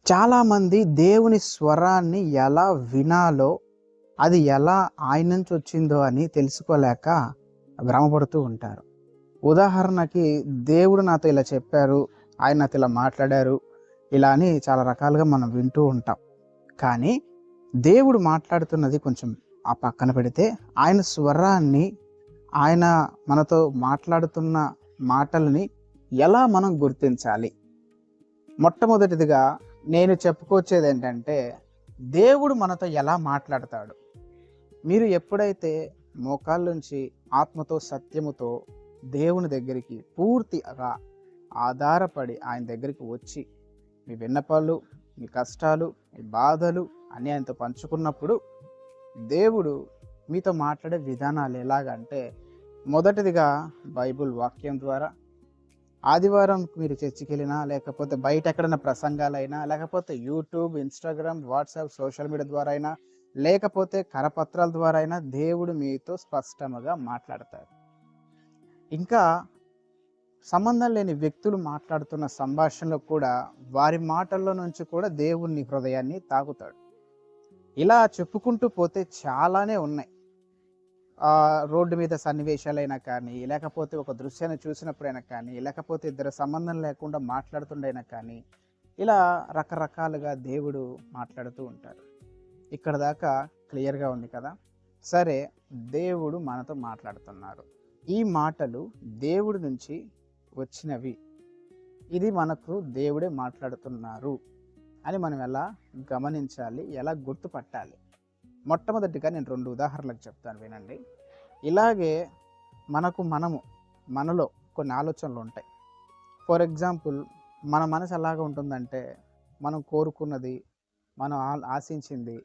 చాలామంది దేవుని స్వరాన్ని ఎలా వినాలో, అది ఎలా ఆయన నుంచి వచ్చిందో అని తెలుసుకోలేక భ్రమపడుతూ ఉంటారు. ఉదాహరణకి దేవుడు నాతో ఇలా చెప్పారు, ఆయన నాతో ఇలా మాట్లాడారు, ఇలా అని చాలా రకాలుగా మనం వింటూ ఉంటాం. కానీ దేవుడు మాట్లాడుతున్నది కొంచెం ఆ పక్కన పెడితే, ఆయన స్వరాన్ని, ఆయన మనతో మాట్లాడుతున్న మాటలని ఎలా మనం గుర్తించాలి? మొట్టమొదటిదిగా నేను చెప్పుకొచ్చేది ఏంటంటే, దేవుడు మనతో ఎలా మాట్లాడతాడు? మీరు ఎప్పుడైతే మోకాళ్ళుంచి ఆత్మతో సత్యముతో దేవుని దగ్గరికి పూర్తిగా ఆధారపడి ఆయన దగ్గరికి వచ్చి మీ విన్నపాలు, మీ కష్టాలు, మీ బాధలు అన్నీ ఆయనతో పంచుకున్నప్పుడు దేవుడు మీతో మాట్లాడే విధానాలు ఎలాగంటే, మొదటిదిగా బైబిల్ వాక్యం ద్వారా, ఆదివారం మీరు చర్చికి వెళ్ళినా, లేకపోతే బయట ఎక్కడైనా ప్రసంగాలైనా, లేకపోతే YouTube, Instagram, WhatsApp, social media ద్వారా అయినా, లేకపోతే కరపత్రాల ద్వారా అయినా దేవుడు మీతో స్పష్టంగా మాట్లాడతారు. ఇంకా సంబంధం లేని వ్యక్తులు మాట్లాడుతున్న సంభాషణలో కూడా వారి మాటల్లో నుంచి కూడా దేవుని హృదయాన్ని తాకుతాడు. ఇలా చెప్పుకుంటూ పోతే చాలానే ఉన్నాయి. రోడ్డు మీద సన్నివేశాలైనా కానీ, లేకపోతే ఒక దృశ్యాన్ని చూసినప్పుడైనా కానీ, లేకపోతే ఇద్దరు సంబంధం లేకుండా మాట్లాడుతుండైనా కానీ, ఇలా రకరకాలుగా దేవుడు మాట్లాడుతూ ఉంటారు. ఇక్కడ దాకా క్లియర్గా ఉంది కదా. సరే, దేవుడు మనతో మాట్లాడుతున్నారు. ఈ మాటలు దేవుడి నుంచి వచ్చినవి, ఇది మనకు దేవుడే మాట్లాడుతున్నారు అని మనం ఎలా గమనించాలి, ఎలా గుర్తుపట్టాలి? మొట్టమొదటిగా నేను 2 ఉదాహరణలకు చెప్తాను, వినండి. ఇలాగే మనలో కొన్ని ఆలోచనలు ఉంటాయి. ఫర్ ఎగ్జాంపుల్, మన మనసు ఎలాగ ఉంటుందంటే, మనం కోరుకున్నది, మనం ఆశించింది,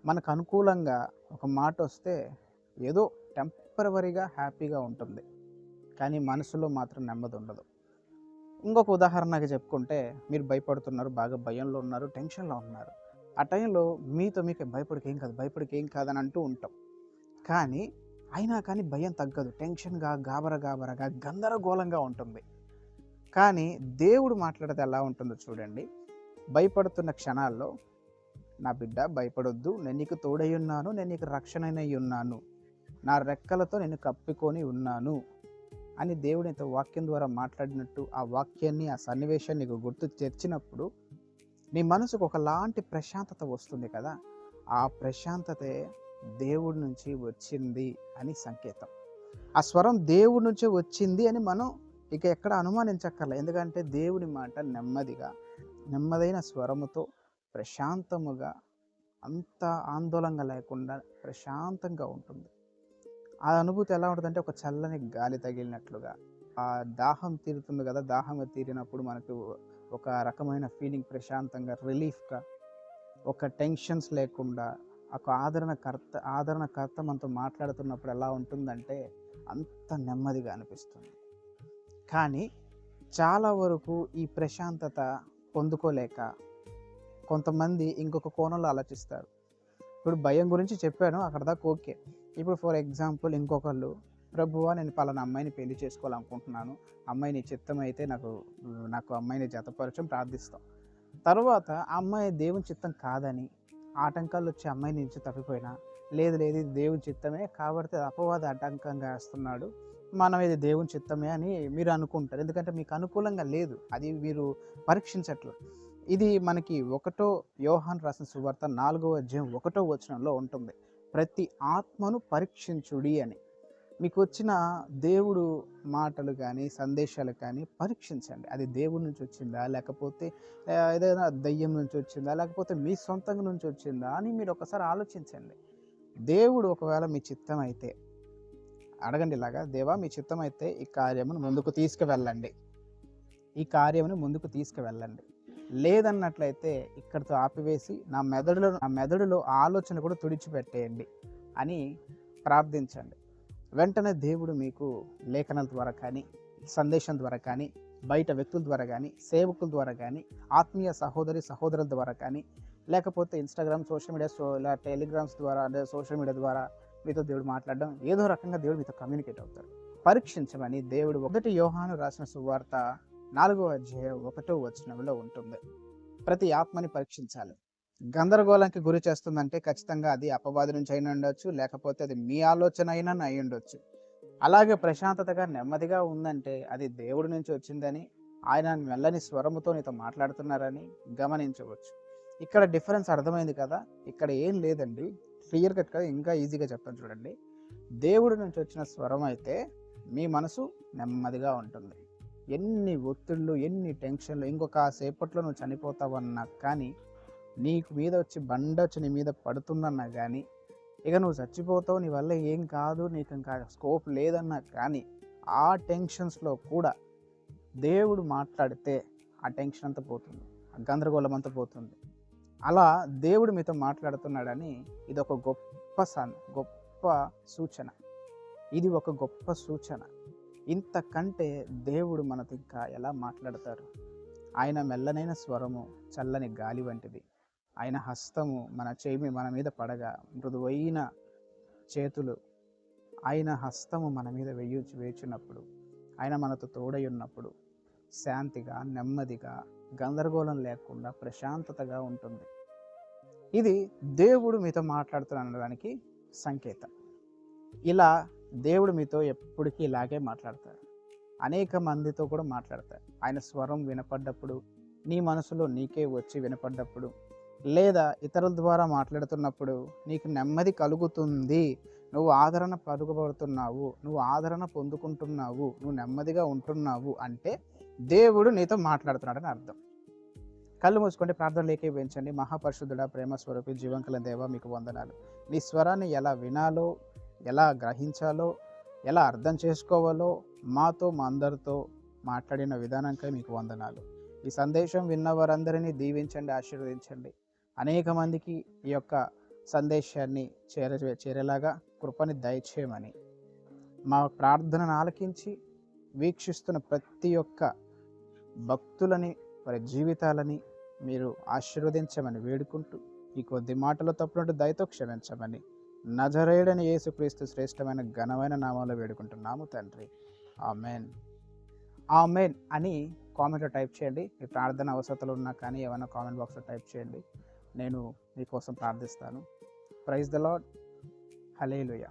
మనకు అనుకూలంగా ఒక మాట వస్తే ఏదో టెంపరవరీగా హ్యాపీగా ఉంటుంది, కానీ మనసులో మాత్రం నెమ్మది ఉండదు. ఇంకొక ఉదాహరణగా చెప్పుకుంటే, మీరు భయపడుతున్నారు, బాగా భయంలో ఉన్నారు, టెన్షన్లో ఉన్నారు. ఆ టైంలో మీకు భయపడికేం కాదని అంటూ ఉంటాం. కానీ అయినా కానీ భయం తగ్గదు, టెన్షన్గా, గాబరగా, గందరగోళంగా ఉంటుంది. కానీ దేవుడు మాట్లాడితే ఎలా ఉంటుందో చూడండి. భయపడుతున్న క్షణాల్లో, నా బిడ్డ భయపడొద్దు, నేను నీకు తోడై ఉన్నాను, నేను నీకు రక్షణనై ఉన్నాను, నా రెక్కలతో నేను కప్పుకొని ఉన్నాను అని దేవునితో వాక్యం ద్వారా మాట్లాడినట్టు ఆ వాక్యాన్ని, ఆ సన్నివేశాన్ని నీకు గుర్తు తెచ్చినప్పుడు నీ మనసుకు ఒకలాంటి ప్రశాంతత వస్తుంది కదా. ఆ ప్రశాంతతే దేవుడి నుంచి వచ్చింది అని సంకేతం. ఆ స్వరం దేవుడి నుంచే వచ్చింది అని మనం ఇక ఎక్కడ అనుమానించక్కర్లే. ఎందుకంటే దేవుని మాట నెమ్మదైన స్వరముతో ప్రశాంతముగా, అంత ఆందోళన లేకుండా ప్రశాంతంగా ఉంటుంది. ఆ అనుభూతి ఎలా ఉంటుందంటే, ఒక చల్లని గాలి తగిలినట్లుగా. ఆ దాహం తీరుతుంది కదా, దాహంగా తీరినప్పుడు మనకు ఒక రకమైన ఫీలింగ్, ప్రశాంతంగా, రిలీఫ్గా, ఒక టెన్షన్స్ లేకుండా, ఒక ఆదరణకర్త మనతో మాట్లాడుతున్నప్పుడు ఎలా ఉంటుందంటే అంత నెమ్మదిగా అనిపిస్తుంది. కానీ చాలా వరకు ఈ ప్రశాంతత పొందుకోలేక కొంతమంది ఇంకొక కోణంలో ఆలోచిస్తారు. ఇప్పుడు భయం గురించి చెప్పాను, అక్కడ దాకా ఓకే. ఇప్పుడు ఫర్ ఎగ్జాంపుల్, ఇంకొకళ్ళు, ప్రభువా నేను పలానా అమ్మాయిని పెళ్లి చేసుకోవాలనుకుంటున్నాను, అమ్మాయి నీ చిత్తం అయితే నాకు అమ్మాయిని జతపరచం, ప్రార్థిస్తాం. తర్వాత ఆ అమ్మాయి దేవుని చిత్తం కాదని, ఆటంకాలు వచ్చి అమ్మాయి నుంచి తప్పిపోయినా, లేదు ఇది దేవుని చిత్తమే కాబట్టి అపవాద ఆటంకంగా వేస్తున్నాడు, మనం ఇది దేవుని చిత్తమే అని మీరు అనుకుంటారు. ఎందుకంటే మీకు అనుకూలంగా లేదు, అది మీరు పరీక్షించట్లేదు. ఇది మనకి 1 యోహాను రాసిన సువార్త 4వ అధ్యాయం 1వ వచనంలో ఉంటుంది. ప్రతి ఆత్మను పరీక్షించుడి అని. మీకు వచ్చిన దేవుడు మాటలు కానీ, సందేశాలు కానీ పరీక్షించండి. అది దేవుడి నుంచి వచ్చిందా, లేకపోతే ఏదైనా దయ్యం నుంచి వచ్చిందా, లేకపోతే మీ సొంతంగా నుంచి వచ్చిందా అని మీరు ఒకసారి ఆలోచించండి. దేవుడు ఒకవేళ మీ చిత్తం అయితే అడగండి, ఇలాగా, దేవా మీ చిత్తం అయితే ఈ కార్యమును ముందుకు తీసుకువెళ్ళండి. లేదన్నట్లయితే ఇక్కడితో ఆపివేసి నా మెదడులో ఆలోచన కూడా తుడిచిపెట్టేయండి అని ప్రార్థించండి. వెంటనే దేవుడు మీకు లేఖనాల ద్వారా కానీ, సందేశం ద్వారా కానీ, బయట వ్యక్తుల ద్వారా కానీ, సేవకుల ద్వారా కానీ, ఆత్మీయ సహోదరుల ద్వారా కానీ, లేకపోతే ఇన్స్టాగ్రామ్, సోషల్ మీడియా, ఇలా టెలిగ్రామ్స్ ద్వారా, అంటే సోషల్ మీడియా ద్వారా మీతో దేవుడు మాట్లాడడం, ఏదో రకంగా దేవుడు మీతో కమ్యూనికేట్ అవుతారు. పరీక్షించమని దేవుడు 1 యోహాను రాసిన సువార్త 4వ అధ్యాయం 1వ వచనంలో ఉంటుంది. ప్రతి ఆత్మని పరీక్షించాలి. గందరగోళానికి గురి చేస్తుందంటే ఖచ్చితంగా అది అపవాది నుంచి అయినా ఉండొచ్చు, లేకపోతే అది మీ ఆలోచన అయినా అయి ఉండొచ్చు. అలాగే ప్రశాంతతగా, నెమ్మదిగా ఉందంటే అది దేవుడి నుంచి వచ్చిందని, ఆయన మెల్లని స్వరముతో నీతో మాట్లాడుతున్నారని గమనించవచ్చు. ఇక్కడ డిఫరెన్స్ అర్థమైంది కదా! ఇక్కడ ఏం లేదండి. క్లియర్ కట్‌గా ఇంకా ఈజీగా చెప్తాను చూడండి. దేవుడి నుంచి వచ్చిన స్వరం అయితే మీ మనసు నెమ్మదిగా ఉంటుంది. ఎన్ని ఒత్తిళ్ళు, ఎన్ని టెన్షన్‌లు ఇంకొక సేపట్లో నువ్వు చనిపోతావన్నా కానీ, నీకు మీద వచ్చి బండొచ్చి నీ మీద పడుతుందన్నా గానీ, ఇక నువ్వు చచ్చిపోతావు, నీ వల్ల ఏం కాదు, నీకు ఇంకా స్కోప్ లేదన్నా కానీ, ఆ టెన్షన్స్‌లో కూడా దేవుడు మాట్లాడితే ఆ టెన్షన్ అంతా పోతుంది. ఆ గందరగోళం అంతా పోతుంది. అలా దేవుడు మీతో మాట్లాడుతున్నాడని ఇదొక గొప్ప సూచన. ఇది ఒక గొప్ప సూచన. ఇంతకంటే దేవుడు మనతో ఇంకా ఎలా మాట్లాడతారు? ఆయన మెల్లనైన స్వరము చల్లని గాలి వంటిది. ఆయన హస్తము మన మీద పడగా మృదువైన చేతులు, ఆయన హస్తము మన మీద వేచినప్పుడు, ఆయన మనతో తోడై ఉన్నప్పుడు శాంతిగా, నెమ్మదిగా, గందరగోళం లేకుండా ప్రశాంతతగా ఉంటుంది. ఇది దేవుడు మీతో మాట్లాడుతున్నాడనడానికి సంకేతం. ఇలా దేవుడు మీతో ఎప్పటికీ ఇలాగే మాట్లాడతారు. అనేక మందితో కూడా మాట్లాడతారు. ఆయన స్వరం వినపడ్డప్పుడు, నీ మనసులో నీకే వచ్చి వినపడ్డప్పుడు, లేదా ఇతరుల ద్వారా మాట్లాడుతున్నప్పుడు నీకు నెమ్మది కలుగుతుంది. నువ్వు ఆదరణ పలుకబడుతున్నావు, నువ్వు ఆదరణ పొందుకుంటున్నావు, నువ్వు నెమ్మదిగా ఉంటున్నావు అంటే దేవుడు నీతో మాట్లాడుతున్నాడని అర్థం. కళ్ళు మూసుకోండి, ప్రార్థనలు ఏకీభవించండి. మహాపరిశుద్ధుడా, ప్రేమ స్వరూపి, జీవం కల దేవా, మీకు వందనాలు. నీ స్వరాన్ని ఎలా వినాలో, ఎలా గ్రహించాలో, ఎలా అర్థం చేసుకోవాలో మాతో, మా అందరితో మాట్లాడిన విధానంకై మీకు వందనాలు. ఈ సందేశం విన్న వారందరినీ దీవించండి, ఆశీర్వదించండి. అనేక మందికి ఈ యొక్క సందేశాన్ని చేరేలాగా కృపని దయచేయమని, మా ప్రార్థనను ఆలకించి వీక్షిస్తున్న ప్రతి ఒక్క భక్తులని, వారి జీవితాలని మీరు ఆశీర్వదించమని వేడుకుంటూ, ఈ కొద్ది మాటలో తప్పునట్టు దయతో క్షమించమని నజరేయుడైన యేసుక్రీస్తు శ్రేష్టమైన ఘనమైన నామంలో వేడుకుంటున్నాము తండ్రి. ఆమెన్. ఆమెన్ అని కామెంట్లో టైప్ చేయండి. మీ ప్రార్థన అవసరతలు ఉన్నా కానీ ఏమైనా కామెంట్ బాక్స్లో టైప్ చేయండి. నేను మీకోసం ప్రార్థిస్తాను. Praise the Lord. హల్లెలూయా.